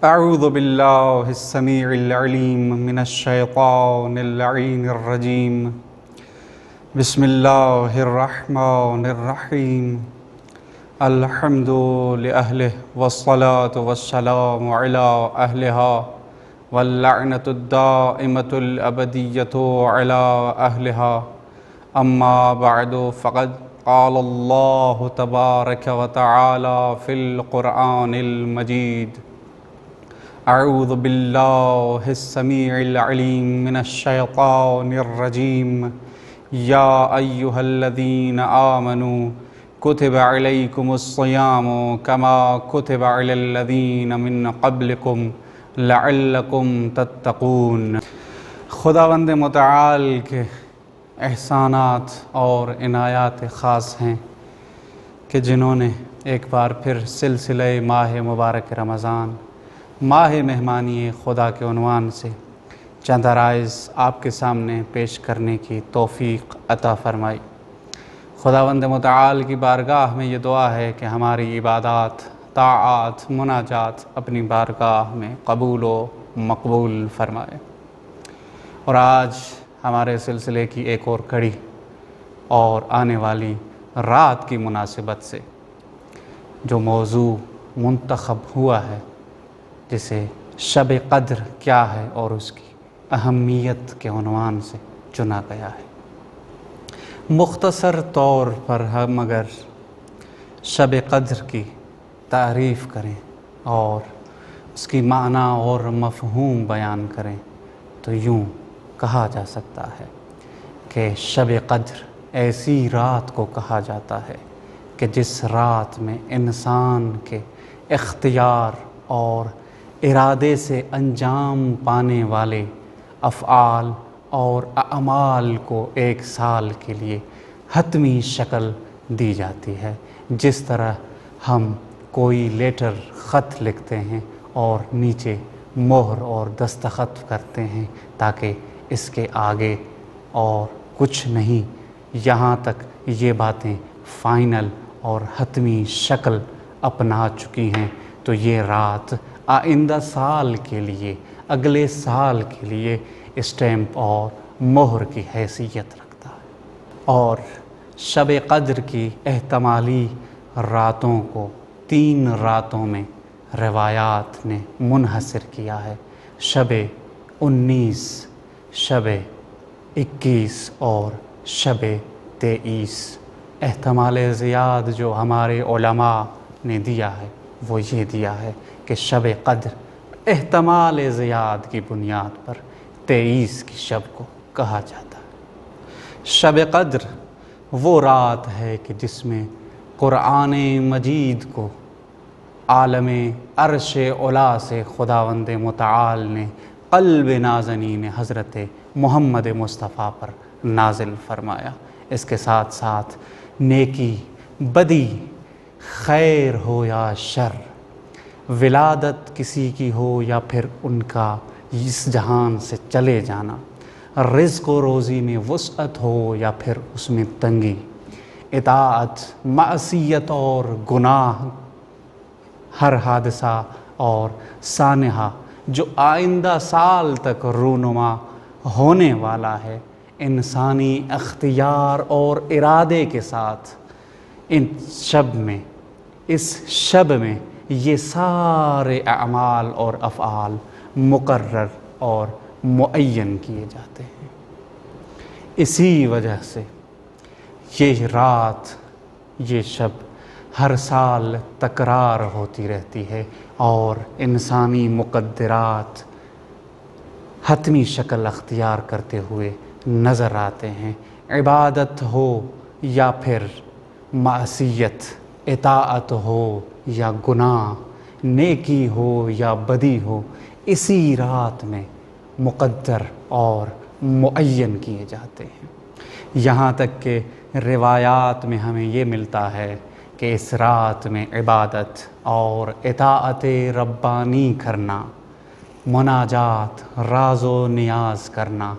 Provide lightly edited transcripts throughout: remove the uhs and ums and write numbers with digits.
اعوذ باللہ السمیع العلیم من الشیطان اللعین الرجیم بسم اللہ الرحمن الرحیم الحمد لأہلہ والصلاة والسلام علی اہلہا واللعنۃ الدائمۃ الابدیۃ علی اہلہا اما بعد فقد قال اللہ تبارک وتعالی فی القرآن المجید اعوذ باللہ السمیع العلیم من الشیطان الرجیم یا ایہا الذین آمنوا کتب علیکم الصیام کما کتب علی الذین من قبلکم لعلکم تتقون۔ خداوند متعال کے احسانات اور عنایات خاص ہیں کہ جنہوں نے ایک بار پھر سلسلہ ماہ مبارک رمضان، ماہ مہمانی خدا کے عنوان سے چند عرائض آپ کے سامنے پیش کرنے کی توفیق عطا فرمائی۔ خداوند متعال کی بارگاہ میں یہ دعا ہے کہ ہماری عبادات، طاعات، مناجات اپنی بارگاہ میں قبول و مقبول فرمائے۔ اور آج ہمارے سلسلے کی ایک اور کڑی اور آنے والی رات کی مناسبت سے جو موضوع منتخب ہوا ہے، جسے شب قدر کیا ہے اور اس کی اہمیت کے عنوان سے چنا گیا ہے۔ مختصر طور پر ہم اگر شب قدر کی تعریف کریں اور اس کی معنی اور مفہوم بیان کریں تو یوں کہا جا سکتا ہے کہ شب قدر ایسی رات کو کہا جاتا ہے کہ جس رات میں انسان کے اختیار اور ارادے سے انجام پانے والے افعال اور اعمال کو ایک سال کے لیے حتمی شکل دی جاتی ہے۔ جس طرح ہم کوئی لیٹر خط لکھتے ہیں اور نیچے مہر اور دستخط کرتے ہیں تاکہ اس کے آگے اور کچھ نہیں، یہاں تک یہ باتیں فائنل اور حتمی شکل اپنا چکی ہیں، تو یہ رات آئندہ سال کے لیے، اگلے سال کے لیے اسٹیمپ اور مہر کی حیثیت رکھتا ہے۔ اور شب قدر کی احتمالی راتوں کو 3 راتوں میں روایات نے منحصر کیا ہے: شب 19، شب 21 اور شب 23۔ احتمال زیاد جو ہمارے علماء نے دیا ہے وہ یہ دیا ہے کہ شب قدر احتمال زیاد کی بنیاد پر 23 کی شب کو کہا جاتا ہے۔ شب قدر وہ رات ہے کہ جس میں قرآن مجید کو عالم عرش علا سے خداوند متعال نے قلب نازنین حضرت محمد مصطفیٰ پر نازل فرمایا۔ اس کے ساتھ ساتھ نیکی، بدی، خیر ہو یا شر، ولادت کسی کی ہو یا پھر ان کا اس جہان سے چلے جانا، رزق و روزی میں وسعت ہو یا پھر اس میں تنگی، اطاعت، معصیت اور گناہ، ہر حادثہ اور سانحہ جو آئندہ سال تک رونما ہونے والا ہے، انسانی اختیار اور ارادے کے ساتھ اس شب میں یہ سارے اعمال اور افعال مقرر اور معین کیے جاتے ہیں۔ اسی وجہ سے یہ رات، یہ شب ہر سال تکرار ہوتی رہتی ہے اور انسانی مقدرات حتمی شکل اختیار کرتے ہوئے نظر آتے ہیں۔ عبادت ہو یا پھر معصیت، اطاعت ہو یا گناہ، نیکی ہو یا بدی ہو، اسی رات میں مقدر اور معین کیے جاتے ہیں۔ یہاں تک کہ روایات میں ہمیں یہ ملتا ہے کہ اس رات میں عبادت اور اطاعت ربانی کرنا، مناجات، راز و نیاز کرنا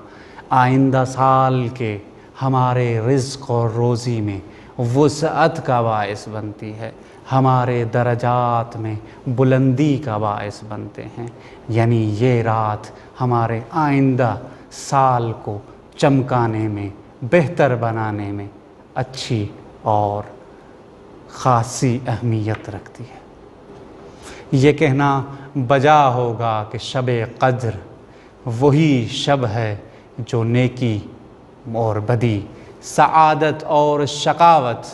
آئندہ سال کے ہمارے رزق اور روزی میں وسعت کا باعث بنتی ہے۔ ہمارے درجات میں بلندی کا باعث بنتے ہیں، یعنی یہ رات ہمارے آئندہ سال کو چمکانے میں، بہتر بنانے میں اچھی اور خاصی اہمیت رکھتی ہے۔ یہ کہنا بجا ہوگا کہ شب قدر وہی شب ہے جو نیکی اور بدی، سعادت اور شقاوت،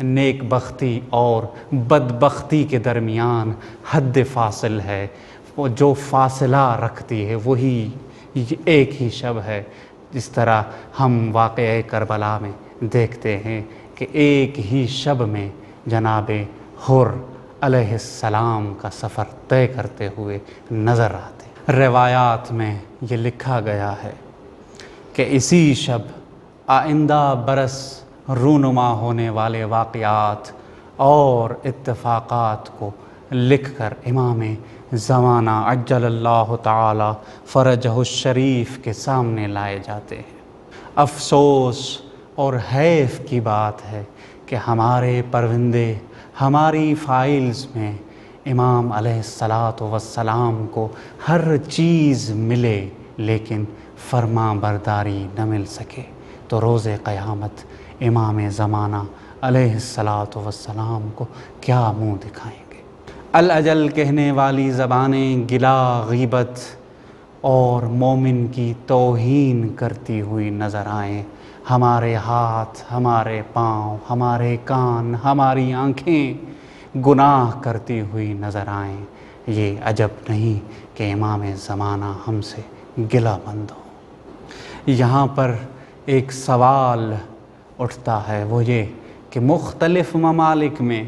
نیک بختی اور بدبختی کے درمیان حد فاصل ہے، وہ جو فاصلہ رکھتی ہے وہی ایک ہی شب ہے۔ جس طرح ہم واقعہ کربلا میں دیکھتے ہیں کہ ایک ہی شب میں جناب حر علیہ السلام کا سفر طے کرتے ہوئے نظر آتے۔ روایات میں یہ لکھا گیا ہے کہ اسی شب آئندہ برس رونما ہونے والے واقعات اور اتفاقات کو لکھ کر امام زمانہ عجل اللہ تعالی فرجہ الشریف کے سامنے لائے جاتے ہیں۔ افسوس اور حیف کی بات ہے کہ ہمارے پروندے، ہماری فائلز میں امام علیہ السلام کو ہر چیز ملے لیکن فرما برداری نہ مل سکے، تو روز قیامت امام زمانہ علیہ السلام کو کیا منہ دکھائیں گے؟ الاجل کہنے والی زبانیں گلا، غیبت اور مومن کی توہین کرتی ہوئی نظر آئیں، ہمارے ہاتھ، ہمارے پاؤں، ہمارے کان، ہماری آنکھیں گناہ کرتی ہوئی نظر آئیں، یہ عجب نہیں کہ امام زمانہ ہم سے گلہ بند ہو۔ یہاں پر ایک سوال اٹھتا ہے، وہ یہ کہ مختلف ممالک میں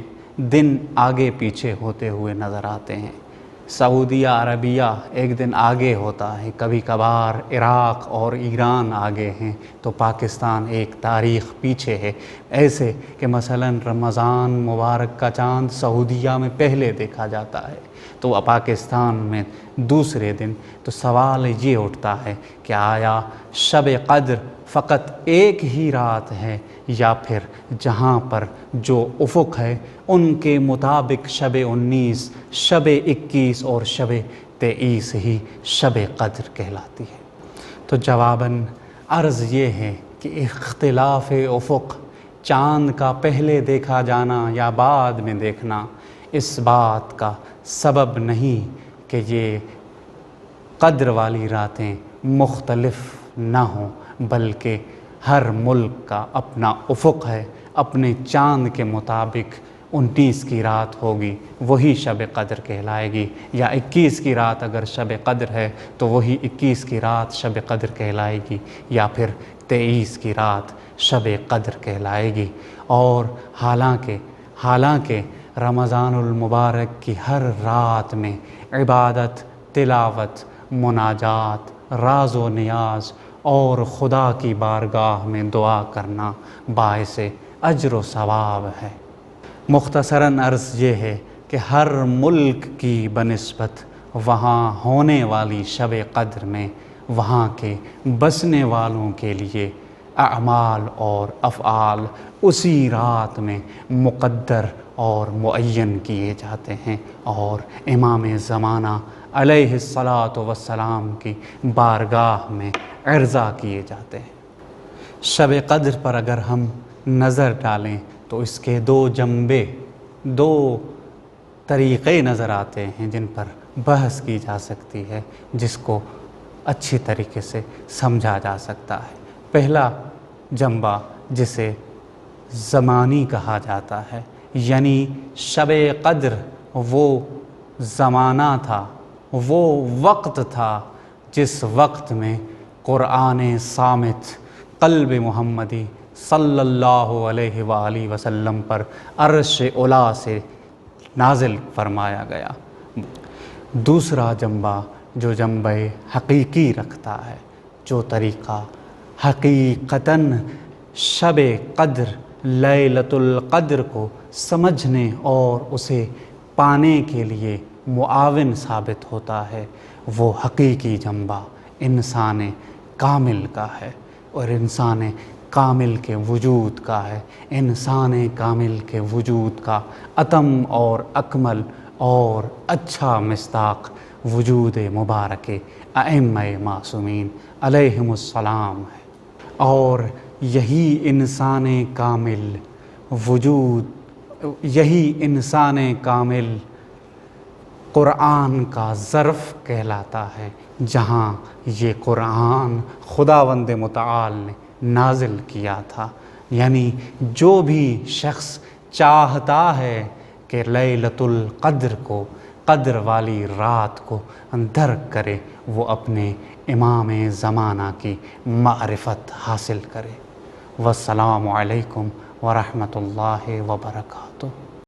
دن آگے پیچھے ہوتے ہوئے نظر آتے ہیں۔ سعودیہ عربیہ ایک دن آگے ہوتا ہے، کبھی کبھار عراق اور ایران آگے ہیں تو پاکستان ایک تاریخ پیچھے ہے۔ ایسے کہ مثلاً رمضان مبارک کا چاند سعودیہ میں پہلے دیکھا جاتا ہے تو پاکستان میں دوسرے دن۔ تو سوال یہ اٹھتا ہے کہ آیا شب قدر فقط ایک ہی رات ہے یا پھر جہاں پر جو افق ہے ان کے مطابق شب 19، شب 21 اور شب 23 ہی شب قدر کہلاتی ہے؟ تو جواباً عرض یہ ہے کہ اختلاف افق، چاند کا پہلے دیکھا جانا یا بعد میں دیکھنا، اس بات کا سبب نہیں کہ یہ قدر والی راتیں مختلف نہ ہوں، بلکہ ہر ملک کا اپنا افق ہے، اپنے چاند کے مطابق 19 کی رات ہوگی وہی شب قدر کہلائے گی، یا 21 کی رات اگر شب قدر ہے تو وہی 21 کی رات شب قدر کہلائے گی، یا پھر 23 کی رات شب قدر کہلائے گی۔ اور حالانکہ رمضان المبارک کی ہر رات میں عبادت، تلاوت، مناجات، راز و نیاز اور خدا کی بارگاہ میں دعا کرنا باعث اجر و ثواب ہے۔ مختصراً عرض یہ ہے کہ ہر ملک کی بنسبت وہاں ہونے والی شب قدر میں وہاں کے بسنے والوں کے لیے اعمال اور افعال اسی رات میں مقدر اور معین کیے جاتے ہیں اور امام زمانہ علیہ السلام کی بارگاہ میں عرضہ کیے جاتے ہیں۔ شب قدر پر اگر ہم نظر ڈالیں تو اس کے دو جنبے، دو طریقے نظر آتے ہیں جن پر بحث کی جا سکتی ہے، جس کو اچھی طریقے سے سمجھا جا سکتا ہے۔ پہلا جنبہ جسے زمانی کہا جاتا ہے، یعنی شب قدر وہ زمانہ تھا، وہ وقت تھا جس وقت میں قرآن صامت قلب محمدی صلی اللہ علیہ وآلہ وسلم پر عرش علا سے نازل فرمایا گیا۔ دوسرا جنبہ جو جنبہ حقیقی رکھتا ہے، جو طریقہ حقیقتاً شب قدر، لیلۃ القدر کو سمجھنے اور اسے پانے کے لیے معاون ثابت ہوتا ہے، وہ حقیقی جنبہ انسان کامل کا ہے اور انسان کامل کے وجود کا ہے، انسان کامل کے وجود کا اتم اور اکمل اور اچھا مصداق وجود مبارک ائمہ معصومین علیہم السلام ہے۔ اور یہی انسان کامل وجود، یہی انسان کامل قرآن کا ظرف کہلاتا ہے، جہاں یہ قرآن خداوند متعال نے نازل کیا تھا۔ یعنی جو بھی شخص چاہتا ہے کہ لیلۃ القدر کو، قدر والی رات کو درک کرے، وہ اپنے امام زمانہ کی معرفت حاصل کرے۔ والسلام علیکم ورحمۃ اللہ وبرکاتہ۔